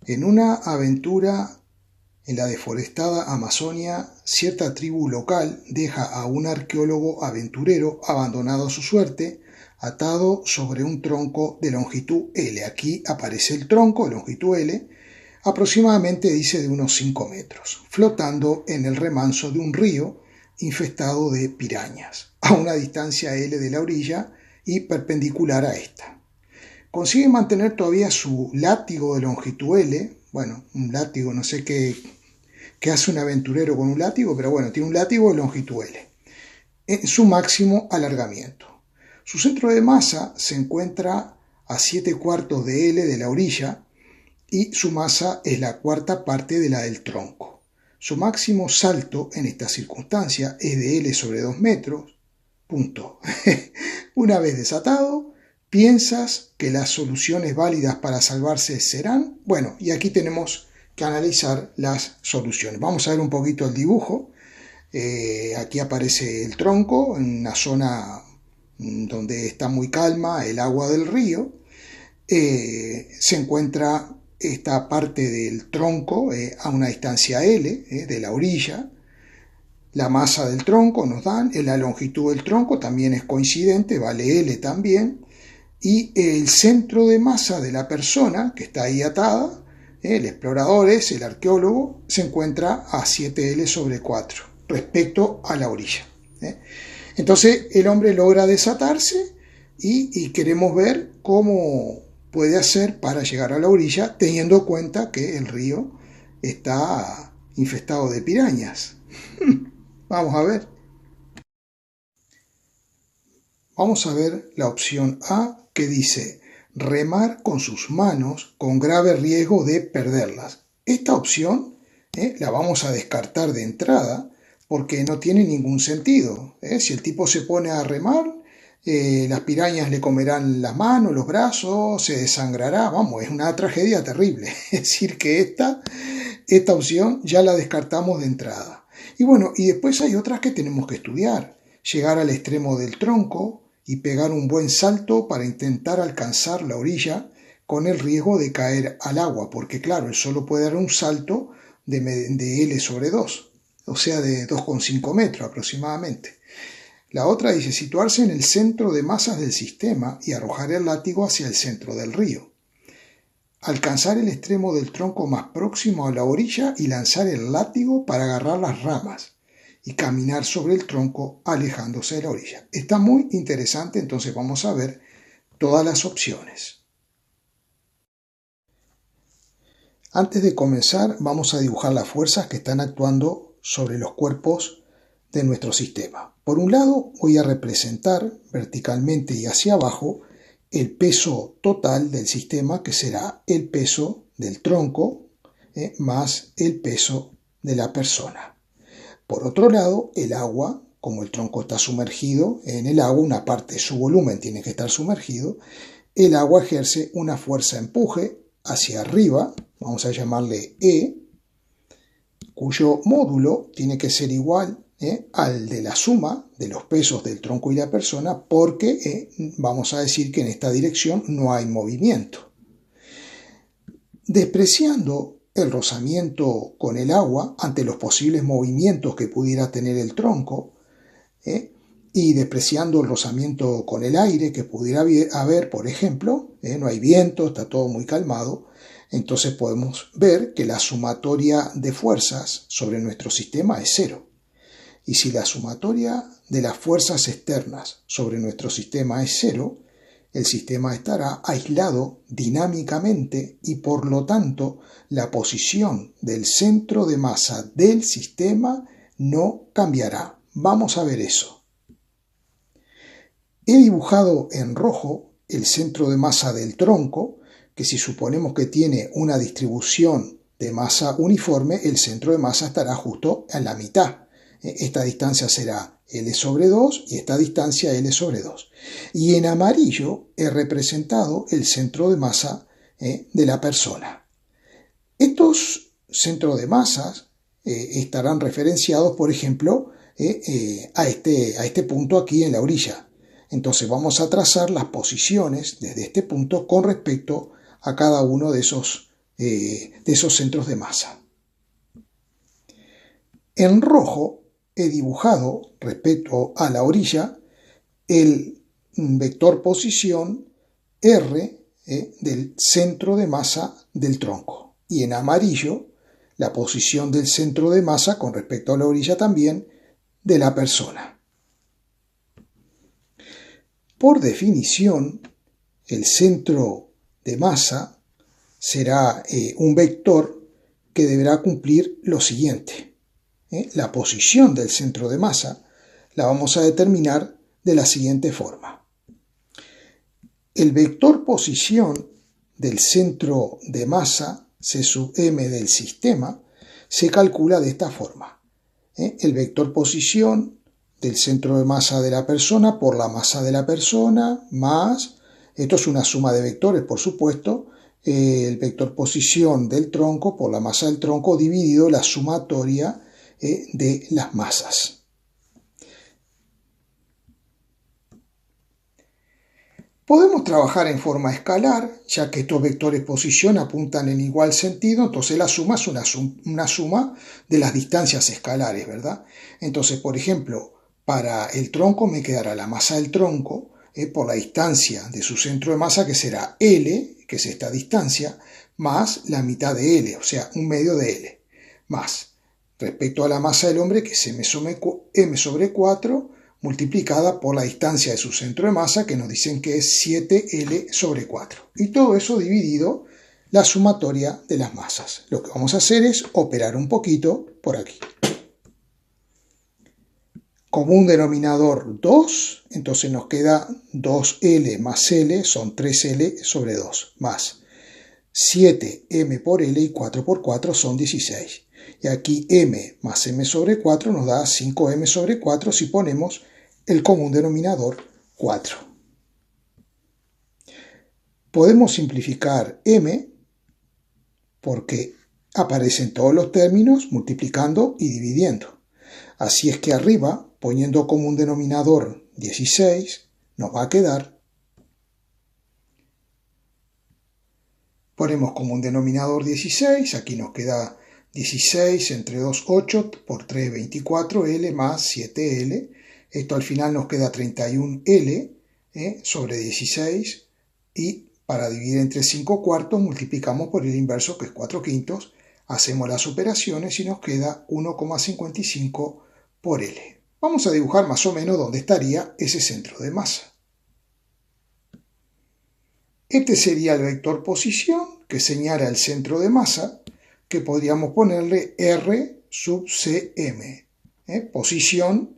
En una aventura en la deforestada Amazonia, cierta tribu local deja a un arqueólogo aventurero abandonado a su suerte, atado sobre un tronco de longitud L. Aquí aparece el tronco de longitud L, aproximadamente dice de unos 5 metros, flotando en el remanso de un río infestado de pirañas, a una distancia L de la orilla y perpendicular a esta. Consigue mantener todavía su látigo de longitud L. Bueno, un látigo, no sé qué hace un aventurero con un látigo, pero bueno, tiene un látigo de longitud L, en su máximo alargamiento. Su centro de masa se encuentra a 7/4 de L de la orilla y su masa es la cuarta parte de la del tronco. Su máximo salto en esta circunstancia es de L sobre 2 metros. Punto. Una vez desatado, ¿piensas que las soluciones válidas para salvarse serán? Bueno, y aquí tenemos que analizar las soluciones. Vamos a ver un poquito el dibujo. Aquí aparece el tronco en una zona donde está muy calma el agua del río. Se encuentra esta parte del tronco a una distancia L de la orilla. La masa del tronco nos dan, la longitud del tronco también es coincidente, vale L también, y el centro de masa de la persona que está ahí atada, el explorador es el arqueólogo, se encuentra a 7L sobre 4 respecto a la orilla. Entonces el hombre logra desatarse y queremos ver cómo puede hacer para llegar a la orilla, teniendo en cuenta que el río está infestado de pirañas. Vamos a ver. Vamos a ver la opción A, que dice remar con sus manos con grave riesgo de perderlas. Esta opción la vamos a descartar de entrada porque no tiene ningún sentido. Si el tipo se pone a remar, las pirañas le comerán las manos, los brazos, se desangrará. Vamos, es una tragedia terrible. Es decir, que esta opción ya la descartamos de entrada. Y bueno, y después hay otras que tenemos que estudiar. Llegar al extremo del tronco y pegar un buen salto para intentar alcanzar la orilla con el riesgo de caer al agua, porque claro, él solo puede dar un salto de L sobre 2, o sea, de 2,5 metros aproximadamente. La otra dice situarse en el centro de masas del sistema y arrojar el látigo hacia el centro del río. Alcanzar el extremo del tronco más próximo a la orilla y lanzar el látigo para agarrar las ramas y caminar sobre el tronco alejándose de la orilla. Está muy interesante, entonces vamos a ver todas las opciones. Antes de comenzar, vamos a dibujar las fuerzas que están actuando sobre los cuerpos de nuestro sistema. Por un lado, voy a representar verticalmente y hacia abajo el peso total del sistema, que será el peso del tronco más el peso de la persona. Por otro lado, el agua, como el tronco está sumergido en el agua, una parte de su volumen tiene que estar sumergido, el agua ejerce una fuerza empuje hacia arriba, vamos a llamarle E, cuyo módulo tiene que ser igual al de la suma de los pesos del tronco y la persona, porque vamos a decir que en esta dirección no hay movimiento. Despreciando el rozamiento con el agua ante los posibles movimientos que pudiera tener el tronco y despreciando el rozamiento con el aire que pudiera haber, por ejemplo, no hay viento, está todo muy calmado, entonces podemos ver que la sumatoria de fuerzas sobre nuestro sistema es 0. Y si la sumatoria de las fuerzas externas sobre nuestro sistema es 0, el sistema estará aislado dinámicamente y por lo tanto la posición del centro de masa del sistema no cambiará. Vamos a ver eso. He dibujado en rojo el centro de masa del tronco, que si suponemos que tiene una distribución de masa uniforme, el centro de masa estará justo en la mitad. Esta distancia será L sobre 2 y esta distancia L sobre 2. Y en amarillo he representado el centro de masa de la persona. Estos centros de masas estarán referenciados, por ejemplo, a este punto aquí en la orilla. Entonces vamos a trazar las posiciones desde este punto con respecto a cada uno de esos de esos centros de masa. En rojo he dibujado respecto a la orilla el vector posición R del centro de masa del tronco, y en amarillo la posición del centro de masa con respecto a la orilla también de la persona. Por definición, el centro de masa será un vector que deberá cumplir lo siguiente. La posición del centro de masa la vamos a determinar de la siguiente forma. El vector posición del centro de masa, C sub m del sistema, se calcula de esta forma. El vector posición del centro de masa de la persona por la masa de la persona más, esto es una suma de vectores por supuesto, el vector posición del tronco por la masa del tronco dividido la sumatoria de las masas. Podemos trabajar en forma escalar, ya que estos vectores posición apuntan en igual sentido, entonces la suma es una suma de las distancias escalares, ¿verdad? Entonces, por ejemplo, para el tronco me quedará la masa del tronco por la distancia de su centro de masa, que será L, que es esta distancia, más la mitad de L, o sea, un medio de L, más respecto a la masa del hombre, que es m sobre 4, multiplicada por la distancia de su centro de masa, que nos dicen que es 7L sobre 4. Y todo eso dividido la sumatoria de las masas. Lo que vamos a hacer es operar un poquito por aquí. Común denominador 2, entonces nos queda 2L más L, son 3L sobre 2, más 7M por L y 4 por 4 son 16. Y aquí m más m sobre 4 nos da 5m sobre 4 si ponemos el común denominador 4. Podemos simplificar m porque aparecen todos los términos multiplicando y dividiendo. Así es que arriba, poniendo común denominador 16, nos va a quedar. Ponemos común denominador 16, aquí nos queda 16 entre 2, 8, por 3, 24L más 7L. Esto al final nos queda 31L sobre 16 y para dividir entre 5 cuartos multiplicamos por el inverso que es 4 quintos, hacemos las operaciones y nos queda 1,55 por L. Vamos a dibujar más o menos dónde estaría ese centro de masa. Este sería el vector posición que señala el centro de masa, que podríamos ponerle R sub Cm, posición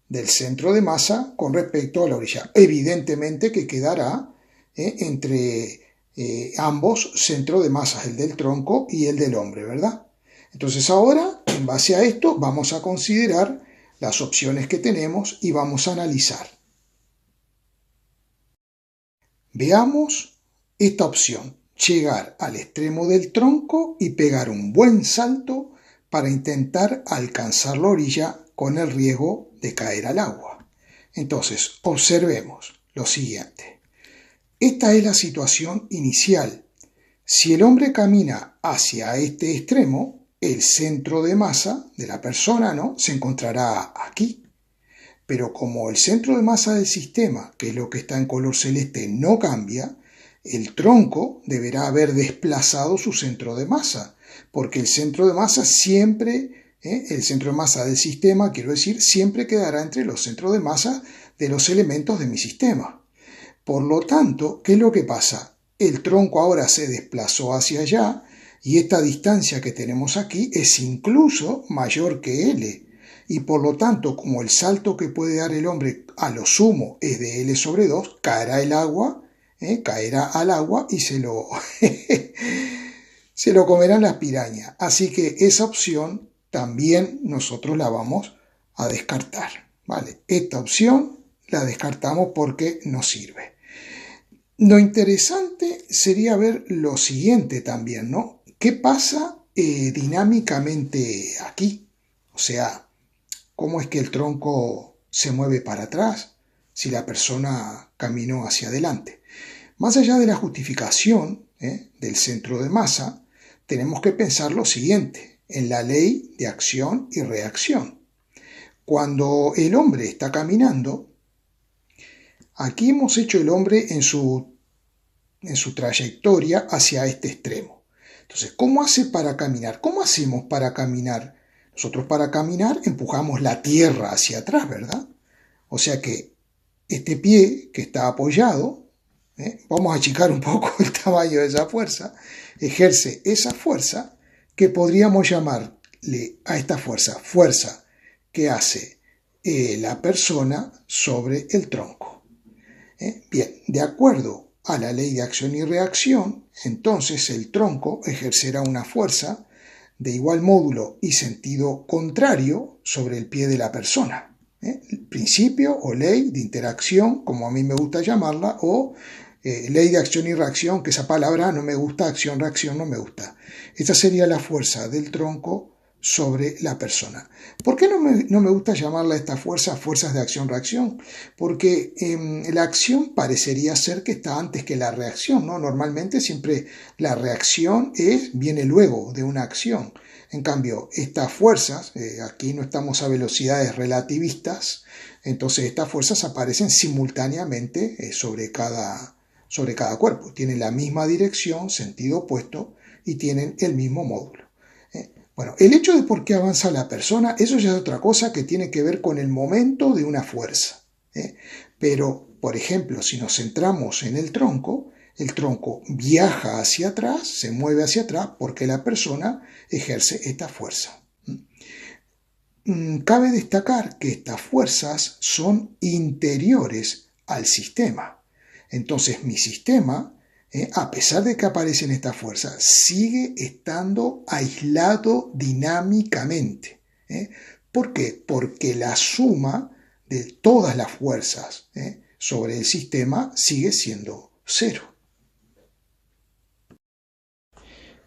del centro de masa con respecto a la orilla. Evidentemente que quedará entre ambos centros de masas, el del tronco y el del hombre, ¿verdad? Entonces ahora, en base a esto, vamos a considerar las opciones que tenemos y vamos a analizar. Veamos esta opción, llegar al extremo del tronco y pegar un buen salto para intentar alcanzar la orilla con el riesgo de caer al agua. Entonces, observemos lo siguiente. Esta es la situación inicial. Si el hombre camina hacia este extremo, el centro de masa de la persona, ¿no?, se encontrará aquí. Pero como el centro de masa del sistema, que es lo que está en color celeste, no cambia, el tronco deberá haber desplazado su centro de masa, porque el centro de masa siempre, el centro de masa del sistema, quiero decir, siempre quedará entre los centros de masa de los elementos de mi sistema. Por lo tanto, ¿qué es lo que pasa? El tronco ahora se desplazó hacia allá y esta distancia que tenemos aquí es incluso mayor que L. Y por lo tanto, como el salto que puede dar el hombre a lo sumo es de L sobre 2, caerá el agua, caerá al agua y se lo comerán las pirañas. Así que esa opción también nosotros la vamos a descartar, ¿vale? Esta opción la descartamos porque no sirve. Lo interesante sería ver lo siguiente también, ¿no? ¿Qué pasa dinámicamente aquí? O sea, ¿cómo es que el tronco se mueve para atrás si la persona caminó hacia adelante? Más allá de la justificación del centro de masa, tenemos que pensar lo siguiente, en la ley de acción y reacción. Cuando el hombre está caminando, aquí hemos hecho el hombre en su trayectoria hacia este extremo. Entonces, ¿cómo hace para caminar? ¿Cómo hacemos para caminar? Nosotros para caminar empujamos la tierra hacia atrás, ¿verdad? O sea que este pie que está apoyado, vamos a achicar un poco el tamaño de esa fuerza, ejerce esa fuerza que podríamos llamarle a esta fuerza que hace la persona sobre el tronco. Bien, de acuerdo a la ley de acción y reacción, entonces el tronco ejercerá una fuerza de igual módulo y sentido contrario sobre el pie de la persona. Principio o ley de interacción, como a mí me gusta llamarla, o ley de acción y reacción, que esa palabra no me gusta, acción-reacción no me gusta. Esta sería la fuerza del tronco sobre la persona. ¿Por qué no me gusta llamarla esta fuerzas de acción-reacción? Porque la acción parecería ser que está antes que la reacción, ¿no? Normalmente siempre la reacción viene luego de una acción. En cambio, estas fuerzas, aquí no estamos a velocidades relativistas, entonces estas fuerzas aparecen simultáneamente sobre cada cuerpo. Tienen la misma dirección, sentido opuesto y tienen el mismo módulo. Bueno, el hecho de por qué avanza la persona, eso ya es otra cosa que tiene que ver con el momento de una fuerza. Pero, por ejemplo, si nos centramos en el tronco viaja hacia atrás, se mueve hacia atrás porque la persona ejerce esta fuerza. Cabe destacar que estas fuerzas son interiores al sistema. Entonces mi sistema, a pesar de que aparecen estas fuerzas, sigue estando aislado dinámicamente. ¿Por qué? Porque la suma de todas las fuerzas sobre el sistema sigue siendo cero.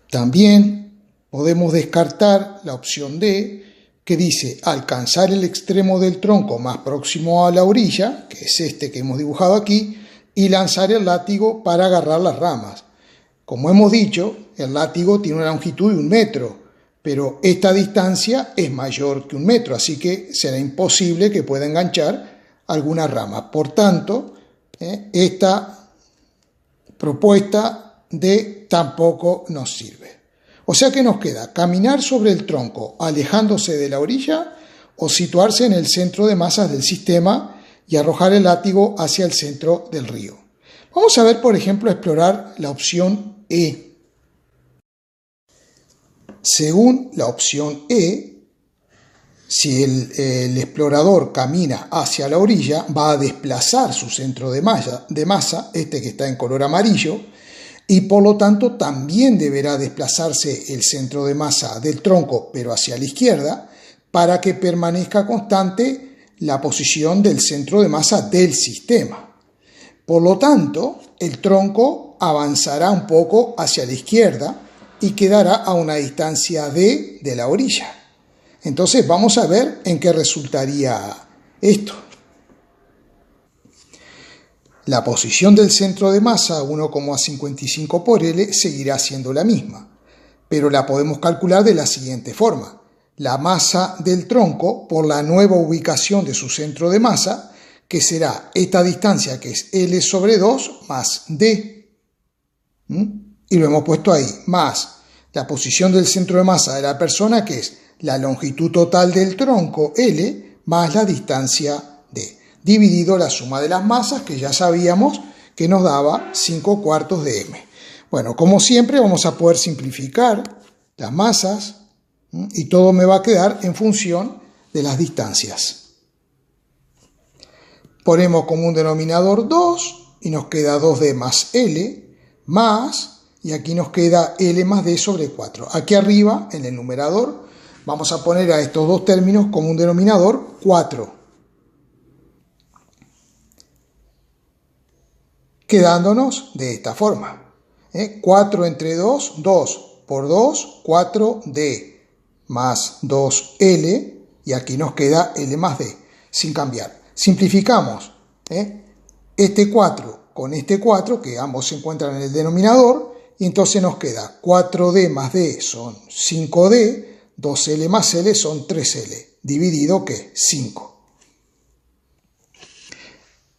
También podemos descartar la opción D, que dice alcanzar el extremo del tronco más próximo a la orilla, que es este que hemos dibujado aquí, y lanzar el látigo para agarrar las ramas. Como hemos dicho, el látigo tiene una longitud de 1 metro, pero esta distancia es mayor que 1 metro, así que será imposible que pueda enganchar alguna rama. Por tanto, esta propuesta D tampoco nos sirve. O sea que nos queda caminar sobre el tronco alejándose de la orilla o situarse en el centro de masas del sistema y arrojar el látigo hacia el centro del río. Vamos a ver, por ejemplo, explorar la opción E. Según la opción E, si el explorador camina hacia la orilla, va a desplazar su centro de masa, este que está en color amarillo, y por lo tanto también deberá desplazarse el centro de masa del tronco, pero hacia la izquierda, para que permanezca constante la posición del centro de masa del sistema. Por lo tanto, el tronco avanzará un poco hacia la izquierda y quedará a una distancia D de la orilla. Entonces vamos a ver en qué resultaría esto. La posición del centro de masa, 1,55 por L, seguirá siendo la misma, pero la podemos calcular de la siguiente forma. La masa del tronco por la nueva ubicación de su centro de masa, que será esta distancia que es L sobre 2 más D. Y lo hemos puesto ahí, más la posición del centro de masa de la persona, que es la longitud total del tronco L más la distancia D, dividido la suma de las masas, que ya sabíamos que nos daba 5/4 de m. Bueno, como siempre vamos a poder simplificar las masas y todo me va a quedar en función de las distancias. Ponemos como un denominador 2 y nos queda 2D más L más, y aquí nos queda L más D sobre 4. Aquí arriba, en el numerador, vamos a poner a estos dos términos como un denominador 4. Quedándonos de esta forma. 4 entre 2, 2 por 2, 4D más 2L, y aquí nos queda L más D, sin cambiar. Simplificamos este 4 con este 4, que ambos se encuentran en el denominador, y entonces nos queda 4D más D son 5D, 2L más L son 3L, dividido ¿qué? 5.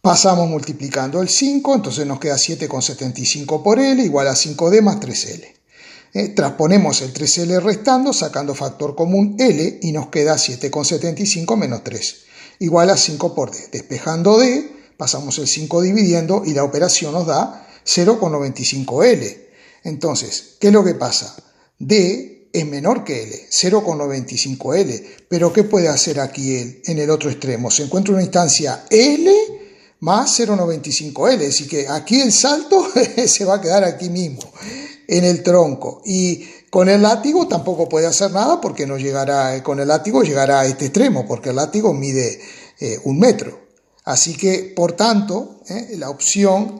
Pasamos multiplicando el 5, entonces nos queda 7,75 por L igual a 5D más 3L. Transponemos el 3L restando, sacando factor común L, y nos queda 7,75 menos 3, igual a 5 por D. Despejando D, pasamos el 5 dividiendo y la operación nos da 0,95L. Entonces, ¿qué es lo que pasa? D es menor que L, 0,95L. Pero ¿qué puede hacer aquí L en el otro extremo? Se encuentra una instancia L más 0,95L, es decir que aquí el salto se va a quedar aquí mismo, en el tronco. Y con el látigo tampoco puede hacer nada porque no llegará, con el látigo llegará a este extremo, porque el látigo mide 1 metro. Así que, por tanto, la opción,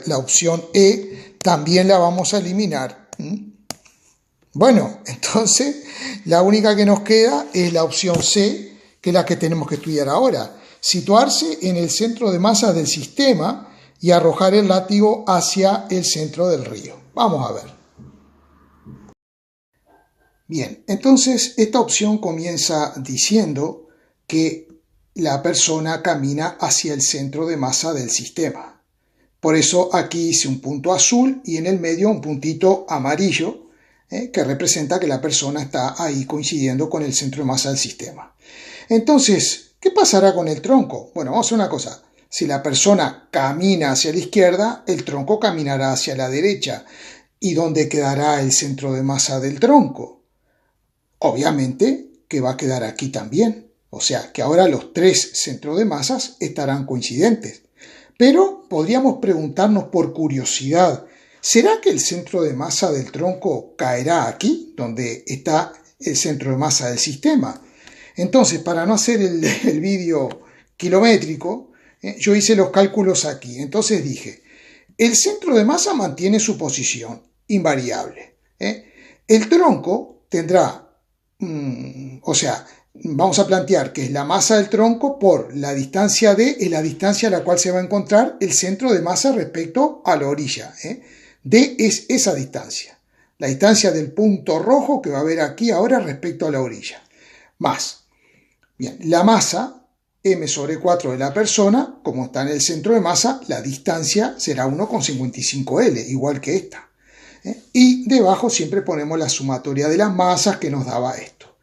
la opción E, también la vamos a eliminar. Bueno, entonces la única que nos queda es la opción C, que es la que tenemos que estudiar ahora. Situarse en el centro de masa del sistema y arrojar el látigo hacia el centro del río. Vamos a ver. Bien, entonces esta opción comienza diciendo que la persona camina hacia el centro de masa del sistema. Por eso aquí hice un punto azul y en el medio un puntito amarillo, que representa que la persona está ahí coincidiendo con el centro de masa del sistema. Entonces, ¿qué pasará con el tronco? Bueno, vamos a hacer una cosa. Si la persona camina hacia la izquierda, el tronco caminará hacia la derecha. ¿Y dónde quedará el centro de masa del tronco? Obviamente que va a quedar aquí también. O sea, que ahora los 3 centros de masas estarán coincidentes. Pero podríamos preguntarnos por curiosidad, ¿será que el centro de masa del tronco caerá aquí, donde está el centro de masa del sistema? Entonces, para no hacer el vídeo kilométrico, yo hice los cálculos aquí. Entonces dije, el centro de masa mantiene su posición invariable. El tronco tendrá, o sea, vamos a plantear que es la masa del tronco por la distancia D, es la distancia a la cual se va a encontrar el centro de masa respecto a la orilla. D es esa distancia, la distancia del punto rojo que va a haber aquí ahora respecto a la orilla. Más, bien, la masa, m sobre 4 de la persona, como está en el centro de masa, la distancia será 1,55L, igual que esta. Y debajo siempre ponemos la sumatoria de las masas que nos daba esto.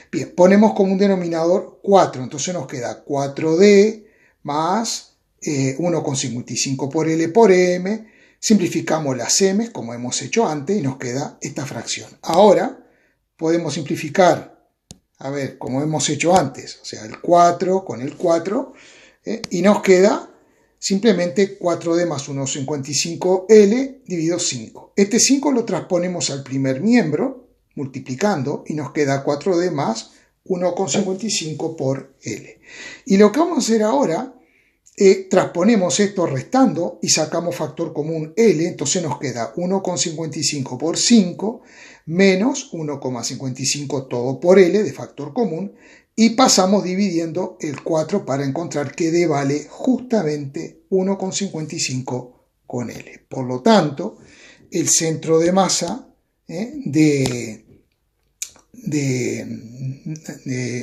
Bien, ponemos como un denominador 4, entonces nos queda 4D más 1,55 por L por M. Simplificamos las M, como hemos hecho antes, y nos queda esta fracción. Ahora podemos simplificar, a ver, como hemos hecho antes, o sea, el 4 con el 4, y nos queda simplemente 4D más 1,55L dividido 5. Este 5 lo transponemos al primer miembro, multiplicando, y nos queda 4D más 1,55 por L. Y lo que vamos a hacer ahora, transponemos esto restando y sacamos factor común L, entonces nos queda 1,55 por 5 menos 1,55 todo por L de factor común, y pasamos dividiendo el 4 para encontrar que D vale justamente 1,55 con L. Por lo tanto, el centro de masa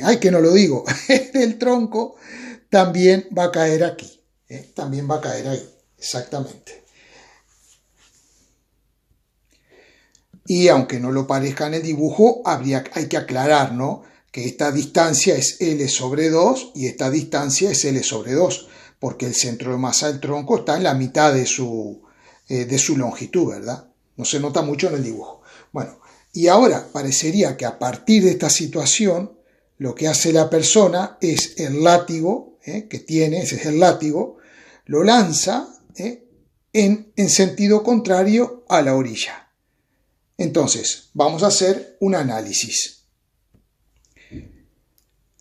ay, que no lo digo, del tronco también va a caer aquí, también va a caer ahí, exactamente. Y aunque no lo parezca en el dibujo, hay que aclarar, ¿no?, que esta distancia es L sobre 2 y esta distancia es L sobre 2, porque el centro de masa del tronco está en la mitad de su longitud, ¿verdad? No se nota mucho en el dibujo. Bueno, y ahora parecería que a partir de esta situación, lo que hace la persona es el látigo, que tiene, ese es el látigo, lo lanza en sentido contrario a la orilla. Entonces, vamos a hacer un análisis.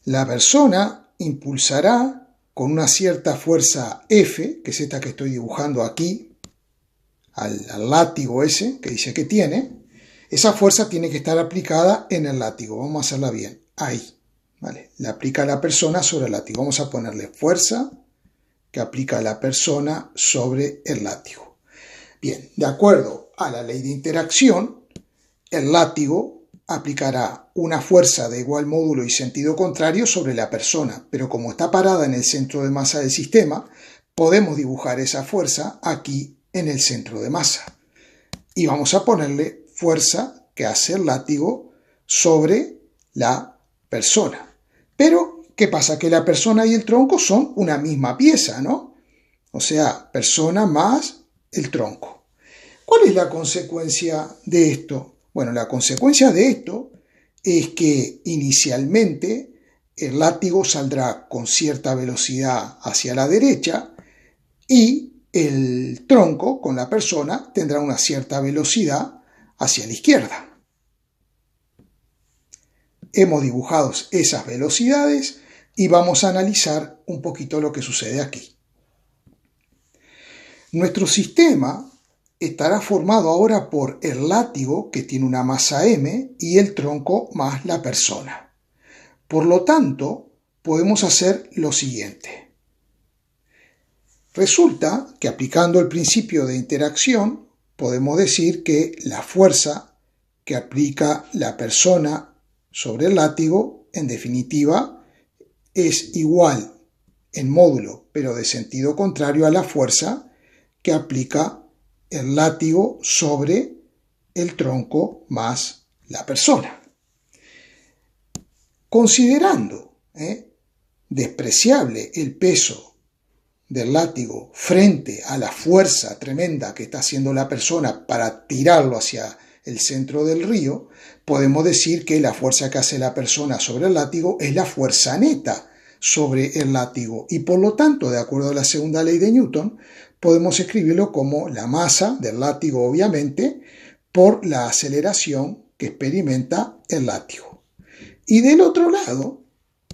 La persona impulsará con una cierta fuerza F, que es esta que estoy dibujando aquí, al látigo ese que dice que tiene. Esa fuerza tiene que estar aplicada en el látigo. Vamos a hacerla bien. Ahí. ¿Vale? Le aplica la persona sobre el látigo. Vamos a ponerle fuerza que aplica la persona sobre el látigo. Bien, de acuerdo a la ley de interacción, el látigo aplicará una fuerza de igual módulo y sentido contrario sobre la persona, pero como está parada en el centro de masa del sistema, podemos dibujar esa fuerza aquí en el centro de masa. Y vamos a ponerle fuerza que hace el látigo sobre la persona. Pero, ¿qué pasa? Que la persona y el tronco son una misma pieza, ¿no? O sea, persona más el tronco. ¿Cuál es la consecuencia de esto? Bueno, la consecuencia de esto es que inicialmente el látigo saldrá con cierta velocidad hacia la derecha y el tronco con la persona tendrá una cierta velocidad hacia la izquierda. Hemos dibujado esas velocidades y vamos a analizar un poquito lo que sucede aquí. Nuestro sistema estará formado ahora por el látigo, que tiene una masa m, y el tronco más la persona. Por lo tanto, podemos hacer lo siguiente. Resulta que aplicando el principio de interacción, podemos decir que la fuerza que aplica la persona sobre el látigo, en definitiva, es igual en módulo, pero de sentido contrario a la fuerza que aplica el látigo sobre el tronco más la persona. Considerando despreciable el peso del látigo frente a la fuerza tremenda que está haciendo la persona para tirarlo hacia el centro del río, podemos decir que la fuerza que hace la persona sobre el látigo es la fuerza neta sobre el látigo y por lo tanto, de acuerdo a la segunda ley de Newton, podemos escribirlo como la masa del látigo, obviamente, por la aceleración que experimenta el látigo. Y del otro lado,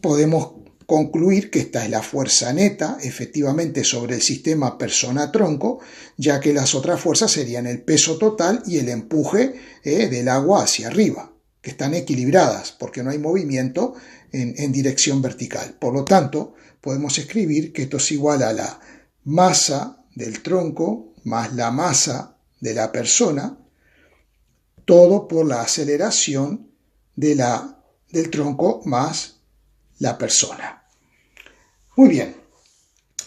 podemos concluir que esta es la fuerza neta, efectivamente, sobre el sistema persona-tronco, ya que las otras fuerzas serían el peso total y el empuje del agua hacia arriba, que están equilibradas, porque no hay movimiento en dirección vertical. Por lo tanto, podemos escribir que esto es igual a la masa del tronco más la masa de la persona, todo por la aceleración del tronco más la persona. Muy bien,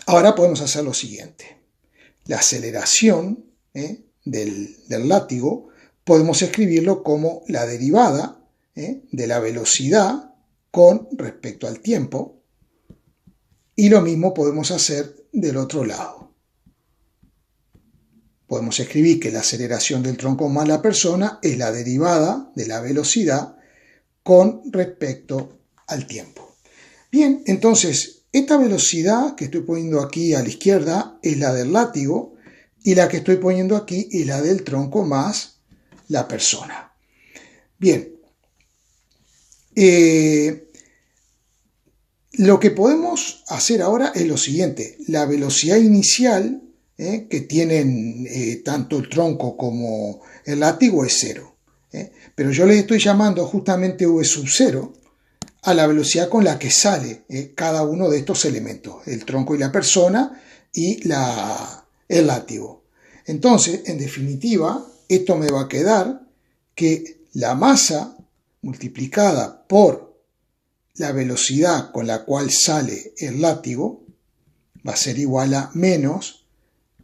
ahora podemos hacer lo siguiente. La aceleración del látigo podemos escribirlo como la derivada de la velocidad con respecto al tiempo, y lo mismo podemos hacer del otro lado. Podemos escribir que la aceleración del tronco más la persona es la derivada de la velocidad con respecto al tiempo. Bien, entonces, esta velocidad que estoy poniendo aquí a la izquierda es la del látigo y la que estoy poniendo aquí es la del tronco más la persona. Bien, lo que podemos hacer ahora es lo siguiente. La velocidad inicial que tienen tanto el tronco como el látigo es 0. Pero yo les estoy llamando justamente v sub 0 a la velocidad con la que sale cada uno de estos elementos, el tronco y la persona y el látigo. Entonces, en definitiva, esto me va a quedar que la masa multiplicada por la velocidad con la cual sale el látigo va a ser igual a menos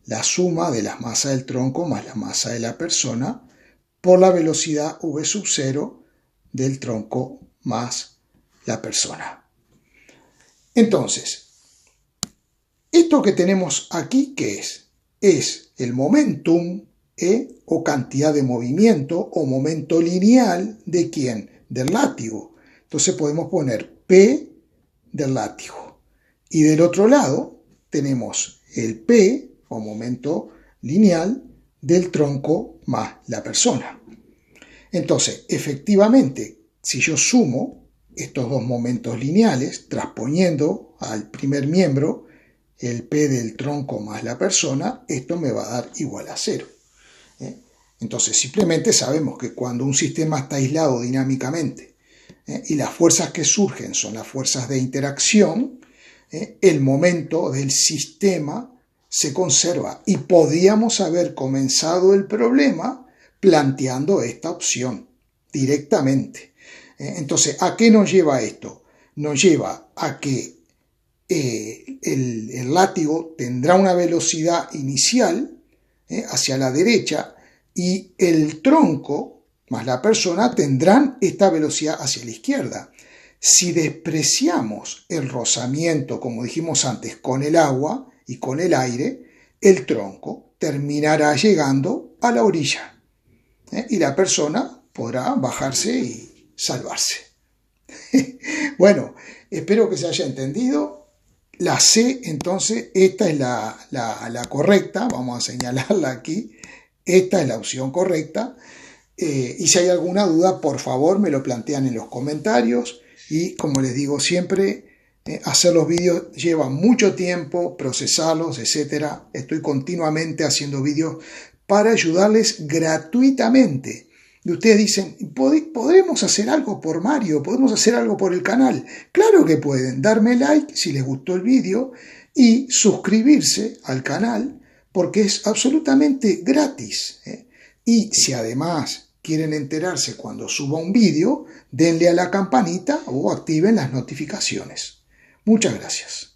la suma de las masas del tronco más la masa de la persona por la velocidad v sub 0 del tronco más la persona. Entonces, esto que tenemos aquí, ¿qué es? Es el momentum o cantidad de movimiento o momento lineal de ¿quién? Del látigo. Entonces podemos poner P del látigo. Y del otro lado tenemos el P o momento lineal del tronco más la persona. Entonces, efectivamente, si yo sumo estos dos momentos lineales, transponiendo al primer miembro el P del tronco más la persona, esto me va a dar igual a 0. Entonces, simplemente sabemos que cuando un sistema está aislado dinámicamente y las fuerzas que surgen son las fuerzas de interacción, el momento del sistema se conserva y podíamos haber comenzado el problema planteando esta opción directamente. Entonces, ¿a qué nos lleva esto? Nos lleva a que el látigo tendrá una velocidad inicial hacia la derecha y el tronco más la persona tendrán esta velocidad hacia la izquierda. Si despreciamos el rozamiento, como dijimos antes, con el agua y con el aire, el tronco terminará llegando a la orilla y la persona podrá bajarse y salvarse. Bueno, espero que se haya entendido. La C, entonces, esta es la correcta, vamos a señalarla aquí, esta es la opción correcta, y si hay alguna duda, por favor, me lo plantean en los comentarios, y como les digo siempre, hacer los vídeos lleva mucho tiempo, procesarlos, etc. Estoy continuamente haciendo vídeos para ayudarles gratuitamente. Y ustedes dicen, ¿podremos hacer algo por Mario? ¿Podemos hacer algo por el canal? Claro que pueden. Darme like si les gustó el vídeo y suscribirse al canal porque es absolutamente gratis. Y si además quieren enterarse cuando suba un vídeo, denle a la campanita o activen las notificaciones. Muchas gracias.